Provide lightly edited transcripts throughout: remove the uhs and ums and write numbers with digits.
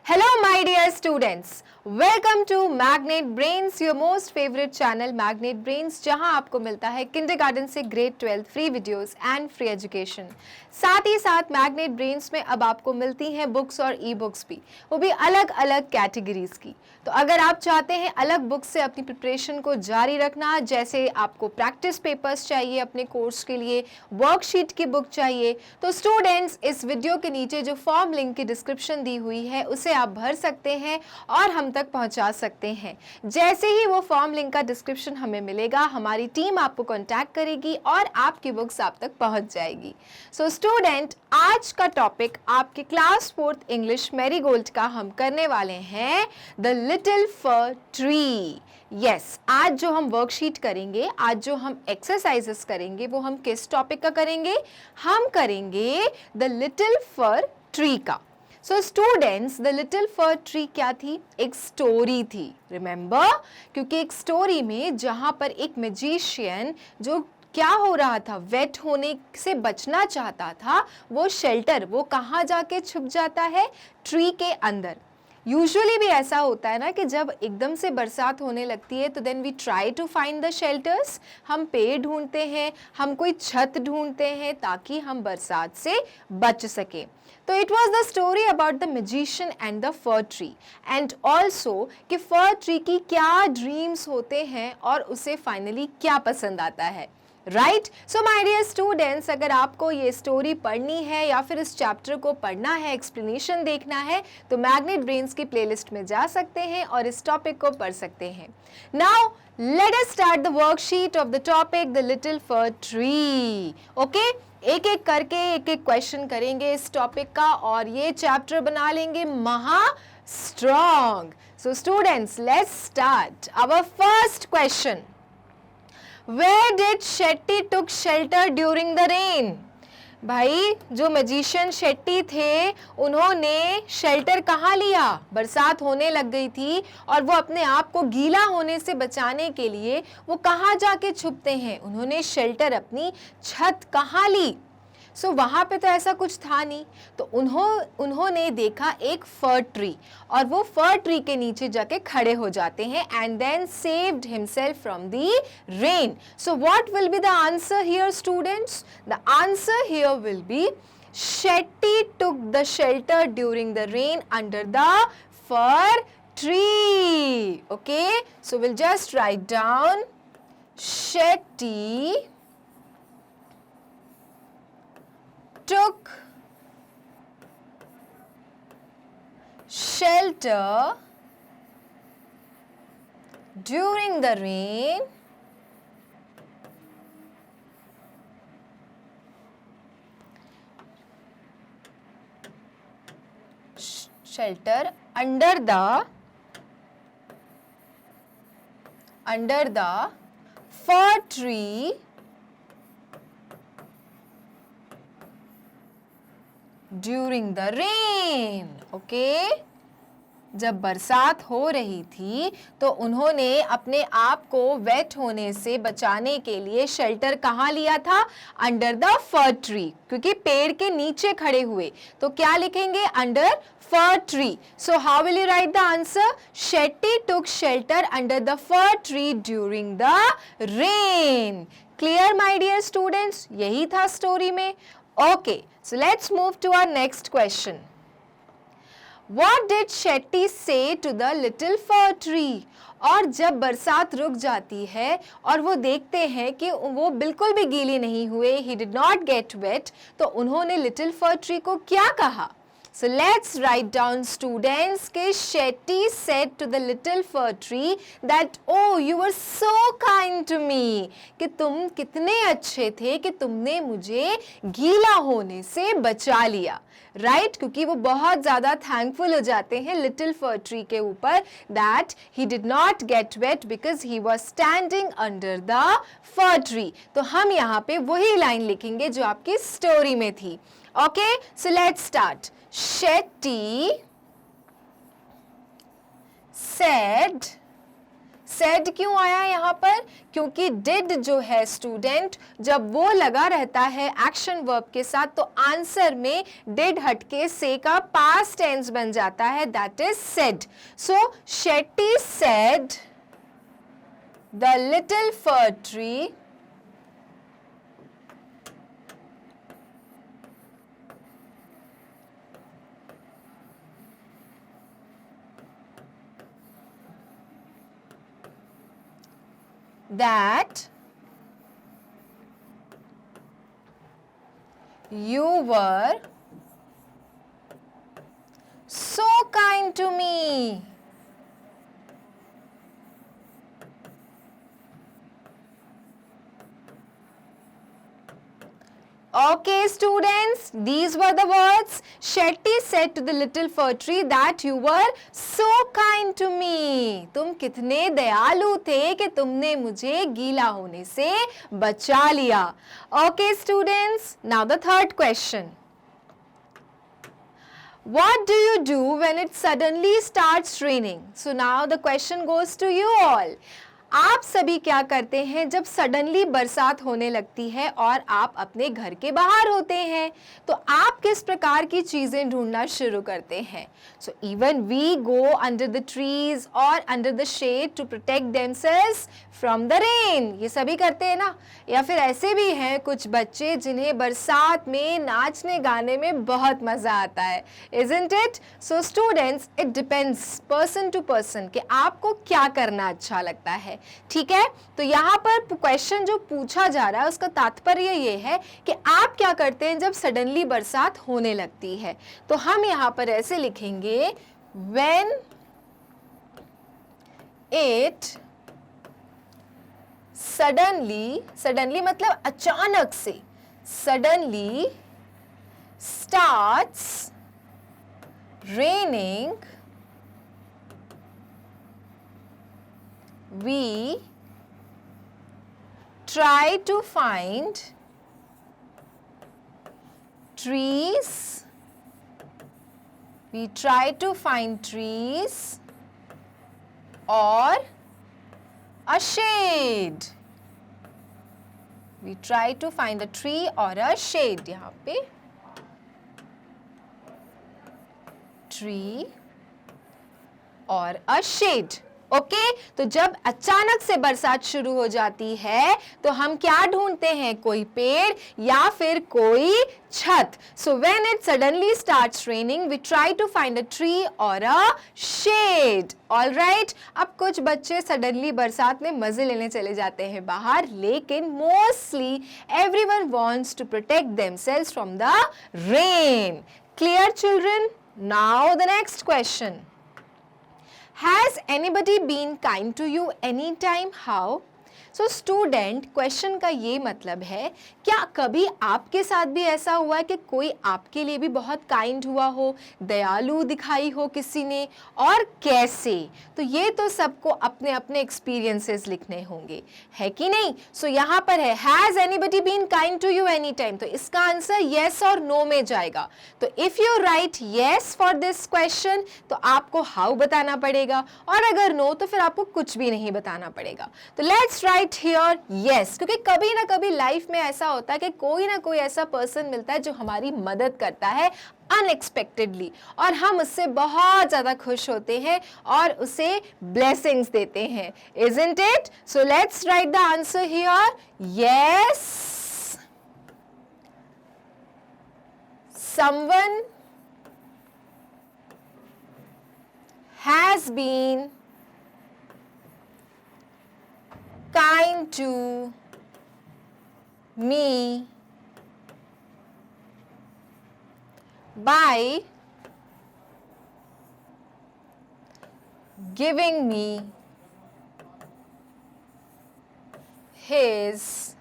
Hello my dear students, welcome to Magnet Brains, your most favorite channel Magnet Brains, जहां आपको मिलता है kindergarten से grade 12 free videos and free education. साथ ही साथ मैग्नेट ब्रेन्स में अब आपको मिलती हैं बुक्स और ई बुक्स भी, वो भी अलग अलग कैटेगरीज की। तो अगर आप चाहते हैं अलग बुक्स से अपनी प्रिपरेशन को जारी रखना, जैसे आपको प्रैक्टिस पेपर्स चाहिए अपने कोर्स के लिए, वर्कशीट की बुक चाहिए, तो स्टूडेंट्स इस वीडियो के नीचे जो फॉर्म लिंक की डिस्क्रिप्शन दी हुई है उसे आप भर सकते हैं और हम तक पहुंचा सकते हैं। जैसे ही वो फॉर्म लिंक का डिस्क्रिप्शन हमें मिलेगा, हमारी टीम आपको कांटेक्ट करेगी और आपकी बुक्स आप तक पहुंच जाएगी। सो स्टूडेंट, आज का टॉपिक आपके क्लास 4th इंग्लिश मैरीगोल्ड का हम करने वाले हैं the little fir tree. Yes, आज जो हम वर्कशीट करेंगे, आज जो हम एक्सरसाइजेस करेंगे, वो हम किस टॉपिक का करेंगे? हम करेंगे द लिटिल फर ट्री का। So students, the little fir tree क्या थी? एक स्टोरी थी, रिमेंबर? क्योंकि एक स्टोरी में जहां पर एक मैजिशियन जो क्या हो रहा था, वेट होने से बचना चाहता था, वो शेल्टर, वो कहाँ जाके छुप जाता है? ट्री के अंदर। यूजुअली भी ऐसा होता है ना कि जब एकदम से बरसात होने लगती है तो then we try to find the shelters, हम पेड़ ढूंढते हैं, हम कोई छत ढूंढते हैं ताकि हम बरसात से बच सके। तो it was the story about the magician and the fir tree, and also कि फर ट्री की क्या ड्रीम्स होते हैं और उसे फाइनली क्या पसंद आता है। Right? So my dear students, अगर आपको ये स्टोरी पढ़नी है या फिर इस चैप्टर को पढ़ना है, एक्सप्लेनेशन देखना है, तो मैग्नेट ब्रेन्स की प्लेलिस्ट में जा सकते हैं और इस टॉपिक को पढ़ सकते हैं। Now let us start the worksheet of the topic the little fir tree. Okay, एक एक करके एक एक क्वेश्चन करेंगे इस टॉपिक का और ये चैप्टर बना लेंगे महा strong. So students, let's start our first question. Where did Shetty took shelter during the rain? भाई, जो मैजिशियन शेट्टी थे, उन्होंने शेल्टर कहाँ लिया? बरसात होने लग गई थी और वो अपने आप को गीला होने से बचाने के लिए वो कहाँ जाके छुपते हैं? उन्होंने शेल्टर, अपनी छत कहाँ ली? सो वहाँ पे तो ऐसा कुछ था नहीं, तो उन्होंने देखा एक फर ट्री और वो फर ट्री के नीचे जाके खड़े हो जाते हैं and then saved himself from the rain. So what will be the answer here students? The answer here will be Shetty took the shelter during the rain under the fir tree. Okay, so will just write down Shetty took shelter during the rain shelter under the fir tree during the rain. Okay, जब बरसात हो रही थी तो उन्होंने अपने आप को वेट होने से बचाने के लिए शेल्टर कहाँ लिया था? अंडर द फर ट्री, क्योंकि पेड़ के नीचे खड़े हुए, तो क्या लिखेंगे? Under fir tree. So how will you write the answer? Shetty took shelter under the fir tree during the rain. Clear my dear students? यही था स्टोरी में। Okay, so let's move to our next question. What did Shetty say to the little fir tree? और जब बरसात रुक जाती है और वो देखते हैं कि वो बिल्कुल भी गीली नहीं हुए, he did not get wet, तो उन्होंने लिटिल फर ट्री को क्या कहा? So let's write down students कि Shetty said to the little fir tree that oh you were so kind to me, कि तुम कितने अच्छे थे कि तुमने मुझे गीला होने से बचा लिया। राइट? क्योंकि वो बहुत ज़्यादा थैंकफुल हो जाते हैं लिटिल फर ट्री के ऊपर that he did not get wet because he was standing under the fir tree। तो हम यहाँ पे वही लाइन लिखेंगे जो आपकी स्टोरी में थी। Okay, so let's start. Shetty said said क्यों आया यहाँ पर? क्योंकि did जो है स्टूडेंट, जब वो लगा रहता है एक्शन वर्ब के साथ तो आंसर में did हटके से का past tense बन जाता है, that is said. So Shetty said the little fir tree that you were so kind to me. Okay, students, these were the words. Shetty said to the little fir tree that you were so kind to me. तुम कितने दयालु थे कि तुमने मुझे गीला होने से बचा लिया. Okay, students, now the third question. What do you do when it suddenly starts raining? So now the question goes to you all. आप सभी क्या करते हैं जब सडनली बरसात होने लगती है और आप अपने घर के बाहर होते हैं? तो आप किस प्रकार की चीज़ें ढूंढना शुरू करते हैं? So even we go under the trees और under the shade to protect themselves from the rain. ये सभी करते हैं ना? या फिर ऐसे भी हैं कुछ बच्चे जिन्हें बरसात में नाचने गाने में बहुत मज़ा आता है. Isn't it? So students, it depends person to person कि आपको क्या करना अच्छा लगता है. ठीक है, तो यहाँ पर क्वेश्चन जो पूछा जा रहा है उसका तात्पर्य ये है कि आप क्या करते हैं जब सडनली बरसात होने लगती है. तो हम यहाँ पर ऐसे लिखेंगे, when it suddenly मतलब अचानक से, suddenly starts raining, we try to find trees, or a shade. We try to find a tree or a shade. यहाँ पे tree or a shade. Okay, तो जब अचानक से बरसात शुरू हो जाती है तो हम क्या ढूंढते हैं? कोई पेड़ या फिर कोई छत. So when it suddenly starts raining we try to find a tree or a shade. All right, अब कुछ बच्चे सडनली बरसात में मजे लेने चले जाते हैं बाहर, लेकिन mostly everyone wants to protect themselves from the rain. Clear children? Now the next question. Has anybody been kind to you anytime? How? So student, question का ये मतलब है, क्या कभी आपके साथ भी ऐसा हुआ है कि कोई आपके लिए भी बहुत काइंड हुआ हो, दयालु दिखाई हो किसी ने, और कैसे? तो ये तो सबको अपने अपने एक्सपीरियंसेस लिखने होंगे, है कि नहीं? सो यहाँ पर है, has anybody been kind to you any time, तो इसका आंसर येस और नो में जाएगा. तो if you write yes for this question तो आपको हाउ बताना पड़ेगा, और अगर नो तो फिर आपको कुछ भी नहीं बताना पड़ेगा. तो लेट्स राइट हियर यस, क्योंकि कभी ना कभी लाइफ में ऐसा होता है कि कोई ना कोई ऐसा पर्सन मिलता है जो हमारी मदद करता है अनएक्सपेक्टेडली, और हम उससे बहुत ज़्यादा खुश होते हैं और उसे ब्लेसिंग्स देते हैं. Isn't it? So let's write the answer here yes. Someone has been kind to me by giving me his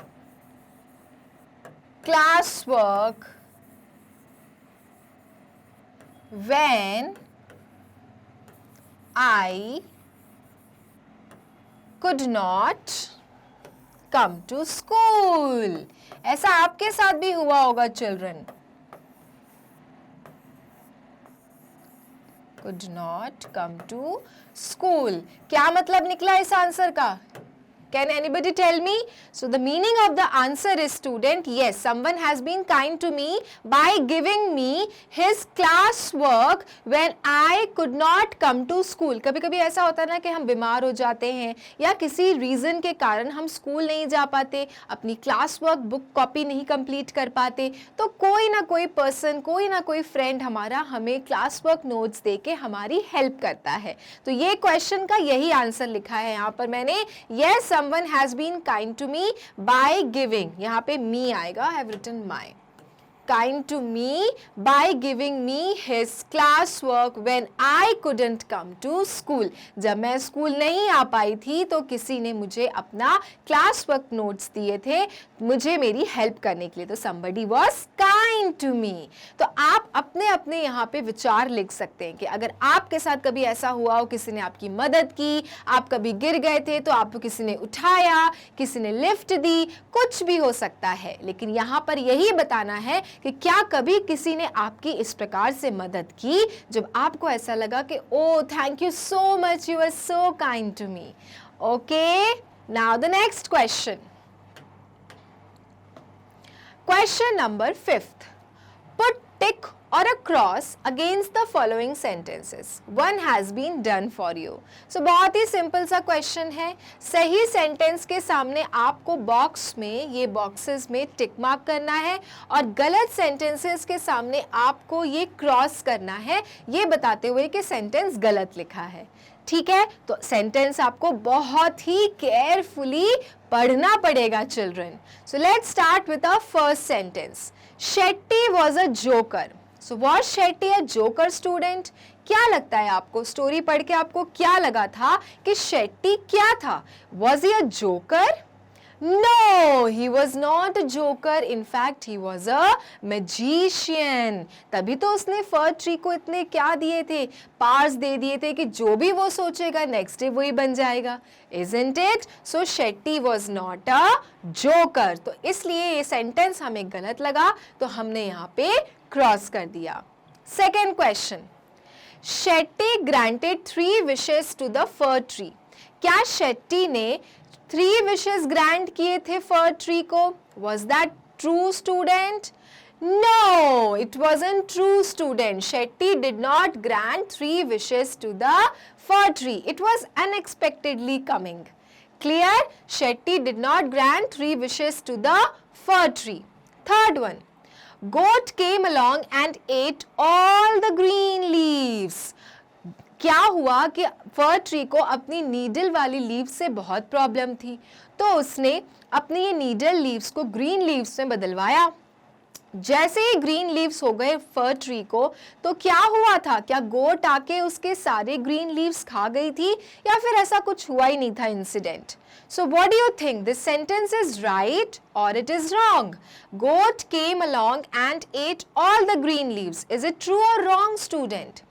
classwork when I could not come to school. ऐसा आपके साथ भी हुआ होगा children. could not come to school. क्या मतलब निकला इस आंसर का? Can anybody tell me? So the meaning of the answer is, student, yes, someone has been kind to me by giving me his class work when I could not come to school. कभी कभी ऐसा होता है ना कि हम बीमार हो जाते हैं या किसी रीज़न के कारण हम स्कूल नहीं जा पाते, अपनी क्लास वर्क बुक कॉपी नहीं कंप्लीट कर पाते, तो कोई ना कोई पर्सन, कोई ना कोई फ्रेंड हमारा हमें क्लास वर्क नोट्स दे के हमारी हेल्प करता है. तो ये क्वेश्चन का यही आंसर लिखा है यहाँ पर मैंने. Yes, someone has been kind to me by giving, यहाँ पे me आएगा, I have written my. Kind to me by giving me his class work when I couldn't come to school. जब मैं स्कूल नहीं आ पाई थी तो किसी ने मुझे अपना क्लास वर्क नोट्स दिए थे मुझे मेरी हेल्प करने के लिए. तो somebody was kind to me. तो आप अपने अपने यहाँ पे विचार लिख सकते हैं कि अगर आपके साथ कभी ऐसा हुआ हो, किसी ने आपकी मदद की, आप कभी गिर गए थे तो आपको किसी ने उठाया, किसी ने लिफ्ट दी, कुछ भी हो सकता है. लेकिन यहाँ पर यही बताना है कि क्या कभी किसी ने आपकी इस प्रकार से मदद की जब आपको ऐसा लगा कि oh thank you so much, you are so kind to me. Okay, now the next question. Question number 5th. Put tick or a cross against the following sentences. One has been done for you. So बहुत ही simple सा question है. सही sentence के सामने आपको box में, ये boxes में टिक मार्क करना है और गलत सेंटेंसेस के सामने आपको ये क्रॉस करना है, ये बताते हुए कि सेंटेंस गलत लिखा है. ठीक है, तो सेंटेंस आपको बहुत ही केयरफुली पढ़ना पड़ेगा children. So let's start with our first sentence. Shetty was a joker. So was Shetty a joker student? क्या लगता है आपको, स्टोरी पढ़ के आपको क्या लगा था कि शेट्टी क्या था? Was he a joker? No, he was not a joker. In fact, he was a magician. तभी तो उसने फर ट्री को इतने क्या दिए थे, पार्स दे दिए थे कि जो भी वो सोचेगा नेक्स्ट डे वही बन जाएगा. Isn't it? So Shetty was not a joker. तो इसलिए ये सेंटेंस हमें गलत लगा तो हमने यहाँ पे क्रॉस कर दिया. Second question. Shetty granted 3 wishes to the fir tree. क्या शेट्टी ने 3 विशेस ग्रांट किए थे फर ट्री को? Was that true, student? No, it wasn't true, student. Shetty did not grant 3 wishes to the fir tree. It was unexpectedly coming. Clear? Shetty did not grant 3 wishes to the fir tree. Third one. Goat came along and ate all the green leaves. क्या हुआ कि फर tree को अपनी needle वाली leaves से बहुत problem थी, तो उसने अपनी ये नीडल लीव्स को ग्रीन लीव्स में बदलवाया. जैसे ही ग्रीन लीव्स हो गए फर ट्री को, तो क्या हुआ था? क्या गोट आके उसके सारे ग्रीन लीव्स खा गई थी या फिर ऐसा कुछ हुआ ही नहीं था incident? So what do you think? This sentence is right or it is wrong? Goat came along and ate all the green leaves. Is it true or wrong, student?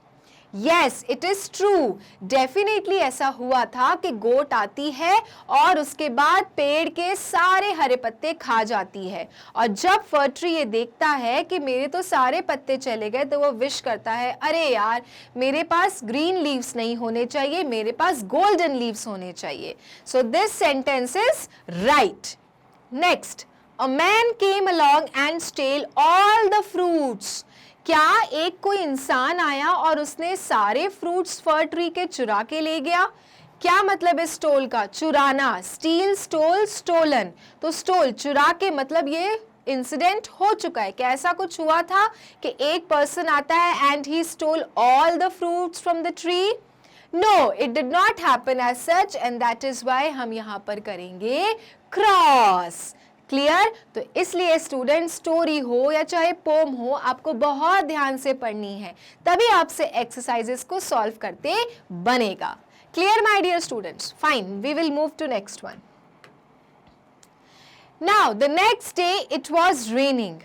Yes, it is true. Definitely ऐसा हुआ था कि गोट आती है और उसके बाद पेड़ के सारे हरे पत्ते खा जाती है, और जब फर ट्री ये देखता है कि मेरे तो सारे पत्ते चले गए, तो वो विश करता है, अरे यार मेरे पास ग्रीन लीव्स नहीं होने चाहिए, मेरे पास गोल्डन लीव्स होने चाहिए. So this sentence is right. Next, a man came along and stole all the fruits. क्या एक कोई इंसान आया और उसने सारे फ्रूट्स फर ट्री के चुरा के ले गया? क्या मतलब है स्टोल का? चुराना. Steal, stole, stolen. तो स्टोल चुरा के, मतलब ये इंसिडेंट हो चुका है. क्या ऐसा कुछ हुआ था कि एक पर्सन आता है and he stole all the fruits from the tree? No, it did not happen as such and that is why हम यहाँ पर करेंगे क्रॉस. क्लियर? तो इसलिए स्टूडेंट स्टोरी हो या चाहे पोम हो, आपको बहुत ध्यान से पढ़नी है, तभी आपसे एक्सरसाइजेस को सॉल्व करते बनेगा. Clear my dear students? Fine, we will move to next one. Now the next day it was raining.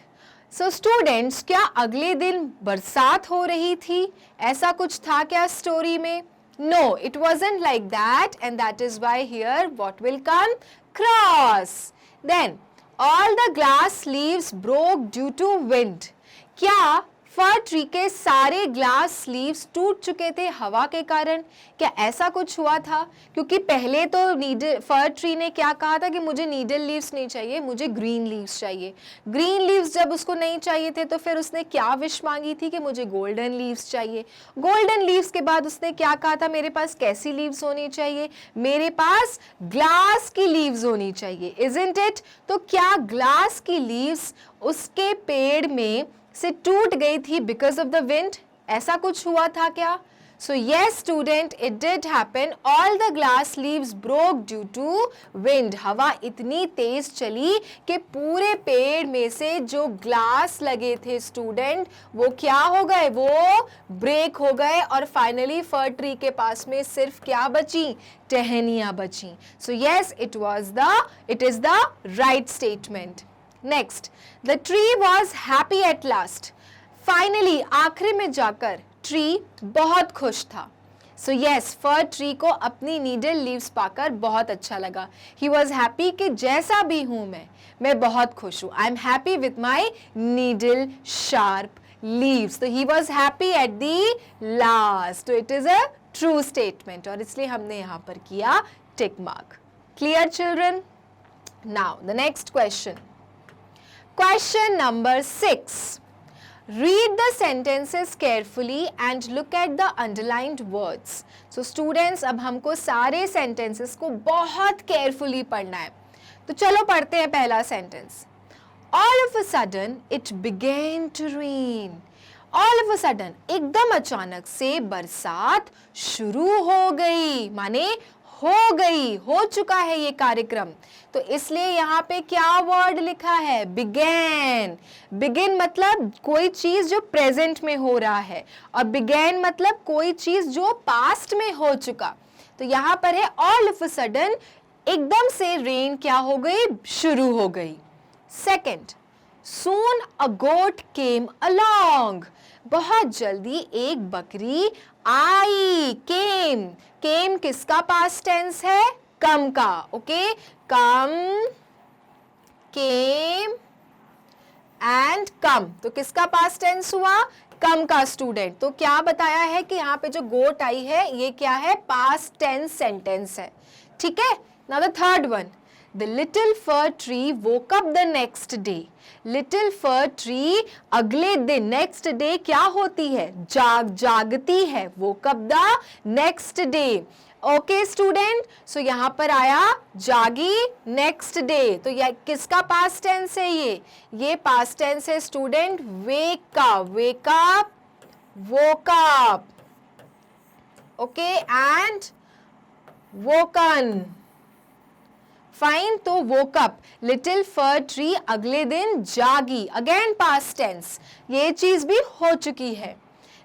So students, क्या अगले दिन बरसात हो रही थी? ऐसा कुछ था क्या स्टोरी में? No, it wasn't like that and that is why here what will come? Cross. Then all the glass leaves broke due to wind. क्या फर ट्री के सारे ग्लास लीव्स टूट चुके थे हवा के कारण। क्या ऐसा कुछ हुआ था? क्योंकि पहले तो फर ट्री ने क्या कहा था कि मुझे नीडल लीव्स नहीं चाहिए, मुझे ग्रीन लीव्स चाहिए। ग्रीन लीव्स जब उसको नहीं चाहिए थे तो फिर उसने क्या विश मांगी थी कि मुझे गोल्डन लीव्स चाहिए। गोल्डन लीव्स के बाद उसने क्या कहा था, मेरे पास कैसी लीव्स होनी चाहिए, मेरे पास ग्लास की लीव्स होनी चाहिए, इजंट इट? तो क्या ग्लास की लीव्स उसके पेड़ में से टूट गई थी बिकॉज ऑफ द विंड? ऐसा कुछ हुआ था क्या? So yes student, it did happen. All the glass leaves broke due to wind. हवा इतनी तेज चली कि पूरे पेड़ में से जो ग्लास लगे थे स्टूडेंट, वो क्या हो गए, वो ब्रेक हो गए और फाइनली फर ट्री के पास में सिर्फ क्या बची, टहनियां बची। So yes, it is the right statement. Next, the tree was happy at last. Finally आखिरी में जाकर ट्री बहुत खुश था। सो यस, फर ट्री को अपनी नीडल लीव्स पाकर बहुत अच्छा लगा। ही वॉज हैप्पी कि जैसा भी हूं मैं बहुत खुश हूं। I am happy with my needle sharp leaves. तो he was happy at the last. तो it is a true statement और इसलिए हमने यहां पर किया tick mark. Clear children? Now the next question, question number 6. Read the sentences carefully and look at the underlined words. So students, अब हमको सारे sentences को बहुत carefully पढ़ना है। तो चलो पढ़ते हैं पहला sentence. All of a sudden it began to rain. All of a sudden, एकदम अचानक से बरसात शुरू हो गई, माने हो गई, हो चुका है ये कार्यक्रम। तो इसलिए यहाँ पे क्या वर्ड लिखा है, बिगेन। बिगिन मतलब कोई चीज जो प्रेजेंट में हो रहा है और बिगेन मतलब कोई चीज जो पास्ट में हो चुका। तो यहाँ पर है ऑल ऑफ अ सडन, एकदम से रेन क्या हो गई, शुरू हो गई। सेकंड, सून अ गोट केम अलोंग। बहुत जल्दी एक बकरी आई। केम, केम किसका पास्ट टेंस है, कम का। Okay, come, came and come, तो किसका पास्ट टेंस हुआ, कम का स्टूडेंट। तो क्या बताया है कि यहाँ पे जो गोट आई है ये क्या है, पास्ट टेंस सेंटेंस है। ठीक है, now the third one, The little fir tree woke up the next day. Little fir tree अगले दिन, next day क्या होती है, जागती है। Woke up the next day. Okay student, so यहाँ पर आया जागी, नेक्स्ट डे। तो यह किसका पास्ट टेंस है, ये पास्ट टेंस है student, wake up, wake up, woke up. Okay, and woken. Fine, तो woke up, little fir tree अगले दिन जागी, अगेन पास्ट टेंस, ये चीज भी हो चुकी है।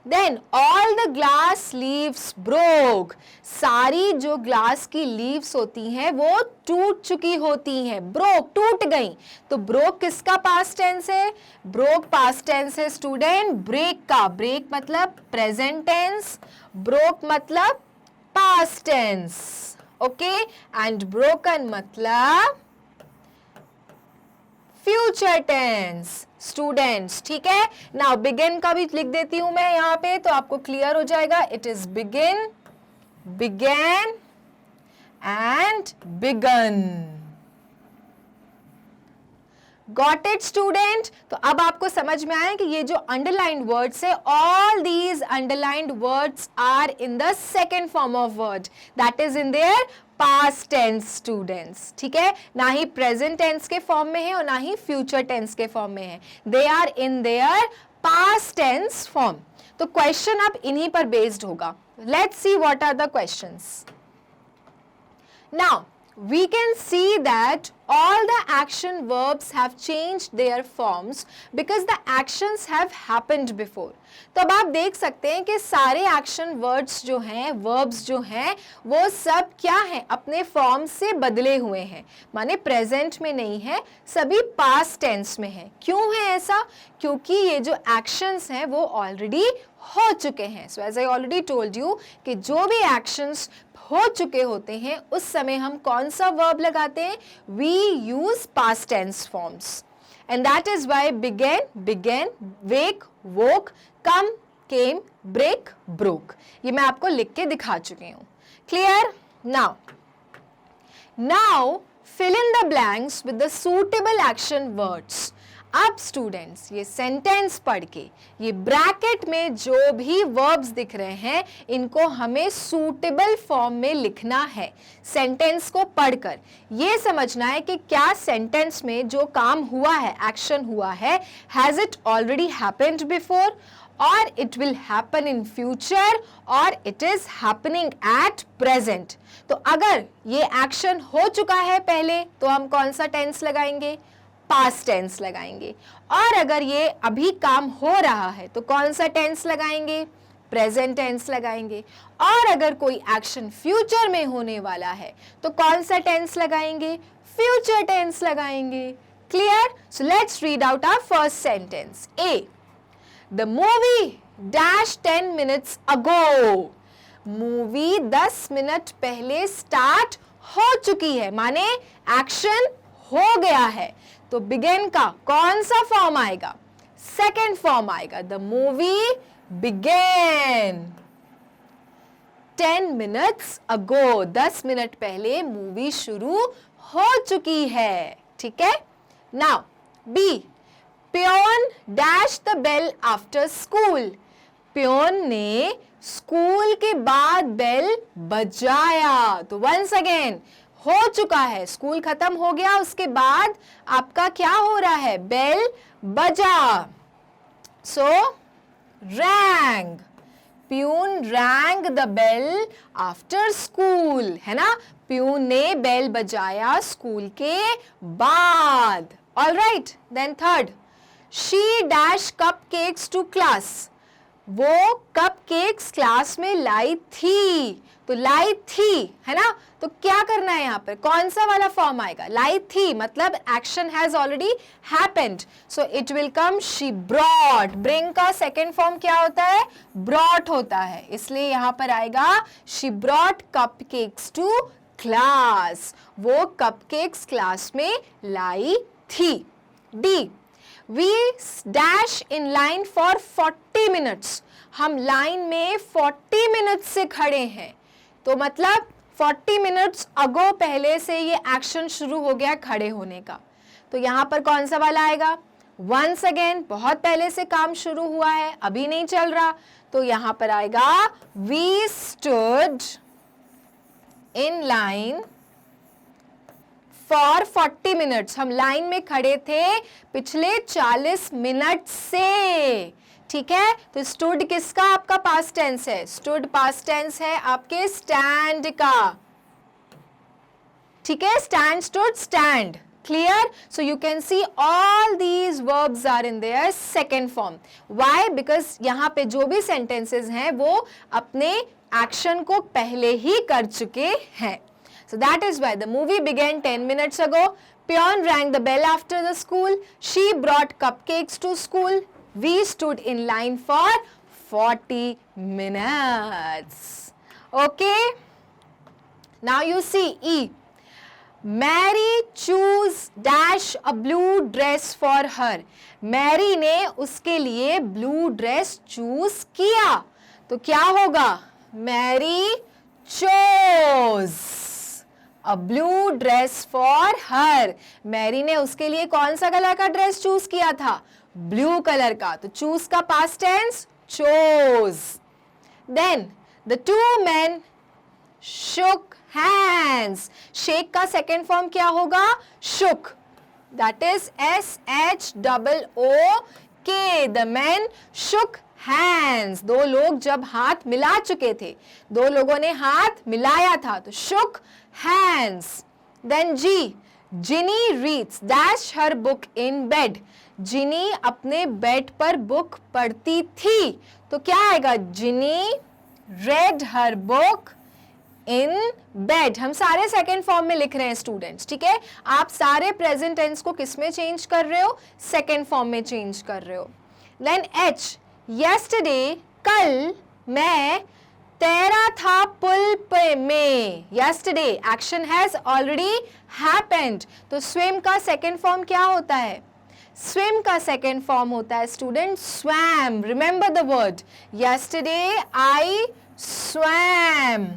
Then all the glass leaves broke, सारी जो ग्लास की लीव्स होती हैं वो टूट चुकी होती हैं, ब्रोक, टूट गई। तो ब्रोक किसका पास्ट टेंस है, ब्रोक पास्ट टेंस है स्टूडेंट, ब्रेक का। ब्रेक मतलब प्रेजेंट टेंस, ब्रोक मतलब past tense. Okay, and broken मतलब फ्यूचर टेंस स्टूडेंट्स। ठीक है, नाउ बिगिन का भी लिख देती हूं मैं यहां पे तो आपको क्लियर हो जाएगा। It is begin, began and begun. Got it student? तो अब आपको समझ में आया कि ये जो अंडरलाइंड वर्ड्स है, all these underlined words are in the second form of word, that is in their past tense students. ठीक है, ना ही प्रेजेंट टेंस के फॉर्म में है और ना ही फ्यूचर टेंस के फॉर्म में है, they are in their past tense form. तो क्वेश्चन अब इन्हीं पर बेस्ड होगा। Let's see what are the questions. Now we can see that all the action verbs have changed their forms because the actions have happened before. तो अब आप देख सकते हैं कि सारे एक्शन वर्ड्स जो हैं, वर्ब्स जो हैं, वो सब क्या हैं, अपने फॉर्म से बदले हुए हैं, माने प्रेजेंट में नहीं है, सभी पास्ट टेंस में है। क्यों है ऐसा? क्योंकि ये जो एक्शंस हैं वो ऑलरेडी हो चुके हैं। So as I already told you कि जो भी एक्शंस हो चुके होते हैं उस समय हम कौन सा वर्ब लगाते हैं, we use past tense forms. and that is why began, wake, woke, come, came, break, broke. ये मैं आपको लिख के दिखा चुकी हूं. Clear? Now fill in the blanks with the suitable action words. अब स्टूडेंट्स ये सेंटेंस पढ़ के ये ब्रैकेट में जो भी वर्ब्स दिख रहे हैं इनको हमें सूटेबल फॉर्म में लिखना है. सेंटेंस को पढ़कर ये समझना है कि क्या सेंटेंस में जो काम हुआ है, एक्शन हुआ है, has it already happened before और it will happen in future और it is happening at present. तो अगर ये एक्शन हो चुका है पहले तो हम कौन सा टेंस लगाएंगे? पास्ट टेंस लगाएंगे. और अगर ये अभी काम हो रहा है तो कौन सा टेंस लगाएंगे? प्रेजेंट टेंस लगाएंगे. और अगर कोई एक्शन फ्यूचर में होने वाला है तो कौन सा टेंस लगाएंगे? फ्यूचर टेंस लगाएंगे. Clear? So let's read out our first sentence. A, the movie dash 10 minutes ago. Movie 10 मिनट पहले स्टार्ट हो चुकी है, माने एक्शन हो गया है. तो बिगेन का कौन सा फॉर्म आएगा? सेकेंड फॉर्म आएगा. The movie began 10 minutes ago. 10 मिनट पहले मूवी शुरू हो चुकी है. ठीक है. Now B, peon dash the bell after school. Peon ने स्कूल के बाद बेल बजाया. तो वंस अगेन हो चुका है, स्कूल खत्म हो गया, उसके बाद आपका क्या हो रहा है? बेल बजा. So rang, peon rang the bell after school, है ना? प्यून ने बेल बजाया स्कूल के बाद. All right. Then third, she dash cup cakes to class. वो कप केक्स क्लास में लाई थी. तो लाई थी, है ना? तो क्या करना है यहाँ पर? कौन सा वाला फॉर्म आएगा? लाई थी मतलब action has already happened, so it will come she brought. Bring का सेकेंड फॉर्म क्या होता है? ब्रॉट होता है. इसलिए यहाँ पर आएगा she brought cup cakes to class. वो कप केक्स क्लास में लाई थी. D, we dash in line for 40 minutes. हम लाइन में 40 minutes से खड़े हैं. तो मतलब 40 minutes अगो पहले से ये एक्शन शुरू हो गया खड़े होने का. तो यहां पर कौन सा वाला आएगा? वंस अगेन, बहुत पहले से काम शुरू हुआ है, अभी नहीं चल रहा. तो यहां पर आएगा we stood in line for 40 minutes. हम लाइन में खड़े थे पिछले 40 मिनट से. ठीक है. तो स्टूड किसका आपका पास्ट टेंस है? स्टूड पास्ट टेंस है आपके स्टैंड का. ठीक है. Stand, stood, stand. Clear? So you can see all these verbs are in their second form. Why? Because यहाँ पे जो भी sentences हैं वो अपने action को पहले ही कर चुके हैं. So that is why the movie began 10 minutes ago. Pion rang the bell after the school. She brought cupcakes to school. We stood in line for 40 minutes. Okay? Now you see E. Mary choose dash a blue dress for her. Mary ने उसके लिए blue dress choose किया. तो क्या होगा? Mary chose a blue dress for her. Mary ने उसके लिए कौन सा कलर का ड्रेस चूज किया था? ब्लू कलर का. तो चूज का past tense chose. Then the two men shook hands. Shake का सेकेंड फॉर्म क्या होगा? shook. That is SHOOK. The men shook hands. दो लोग जब हाथ मिला चुके थे, दो लोगों ने हाथ मिलाया था, तो shook hands. Then G. Ginny reads dash her book in bed. जिनी अपने बेड पर बुक पढ़ती थी. तो क्या आएगा? Ginny read her book in bed. हम सारे सेकेंड फॉर्म में लिख रहे हैं स्टूडेंट्स. ठीक है. आप सारे प्रेजेंट टेंस को किस में चेंज कर रहे हो? सेकेंड फॉर्म में चेंज कर रहे हो. Then H. yesterday, कल मैं तैरा था पुल पे में. yesterday action has already happened. तो स्विम का सेकेंड फॉर्म क्या होता है? स्विम का सेकेंड फॉर्म होता है student swam. Remember the word. Yesterday I swam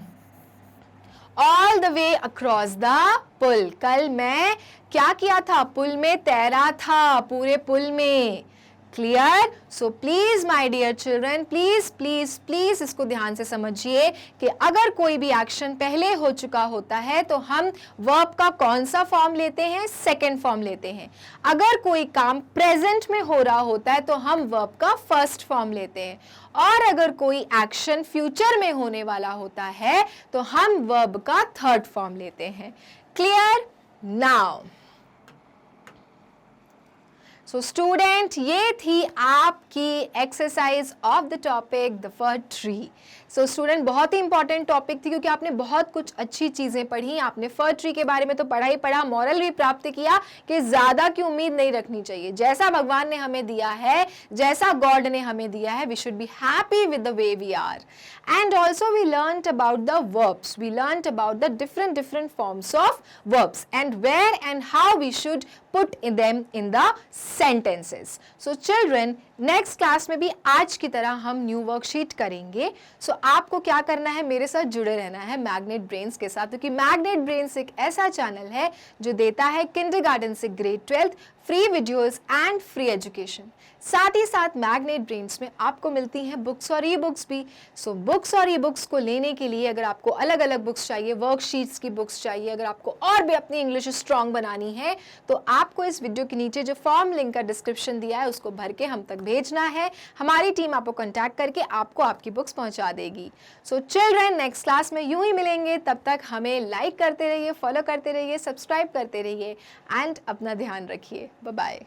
all the way across the pool. कल मैं क्या किया था? पुल में तैरा था, पूरे पुल में. Clear? So please my dear children, please please please इसको ध्यान से समझिए कि अगर कोई भी एक्शन पहले हो चुका होता है तो हम वर्ब का कौन सा फॉर्म लेते हैं? सेकेंड फॉर्म लेते हैं. अगर कोई काम प्रेजेंट में हो रहा होता है तो हम वर्ब का फर्स्ट फॉर्म लेते हैं. और अगर कोई एक्शन फ्यूचर में होने वाला होता है तो हम वर्ब का थर्ड फॉर्म लेते हैं. क्लियर? नाउ सो स्टूडेंट, ये थी आपकी exercise of the topic the word tree. So student, बहुत ही इंपॉर्टेंट टॉपिक थी क्योंकि आपने बहुत कुछ अच्छी चीज़ें पढ़ी. आपने फर ट्री के बारे में तो पढ़ा ही पढ़ा, मॉरल भी प्राप्त किया कि ज़्यादा की उम्मीद नहीं रखनी चाहिए. जैसा भगवान ने हमें दिया है, जैसा गॉड ने हमें दिया है, we should be happy with the way we are. And also we learned about the verbs. We learned about the different forms of verbs and where and how we should put in them in the sentences. So children, next class में भी आज की तरह हम new worksheet करेंगे. सो आपको क्या करना है? मेरे साथ जुड़े रहना है मैग्नेट ब्रेन्स के साथ, क्योंकि मैग्नेट ब्रेन्स एक ऐसा चैनल है जो देता है किंडरगार्टन से grade 12 free videos and free education. साथ ही साथ मैग्नेट ब्रेन्स में आपको मिलती हैं बुक्स और ई बुक्स भी. सो बुक्स और ई बुक्स को लेने के लिए अगर आपको अलग अलग बुक्स चाहिए, वर्कशीट्स की बुक्स चाहिए, अगर आपको और भी अपनी इंग्लिश स्ट्रॉन्ग बनानी है तो आपको इस वीडियो के नीचे जो फॉर्म लिंक का डिस्क्रिप्शन दिया है उसको भर के हम तक भेजना है. हमारी टीम आपको कांटेक्ट करके आपको आपकी बुक्स पहुंचा देगी. सो चिल्ड्रन, नेक्स्ट क्लास में यूं ही मिलेंगे. तब तक हमें लाइक करते रहिए, फॉलो करते रहिए, सब्सक्राइब करते रहिए एंड अपना ध्यान रखिए. Bye bye.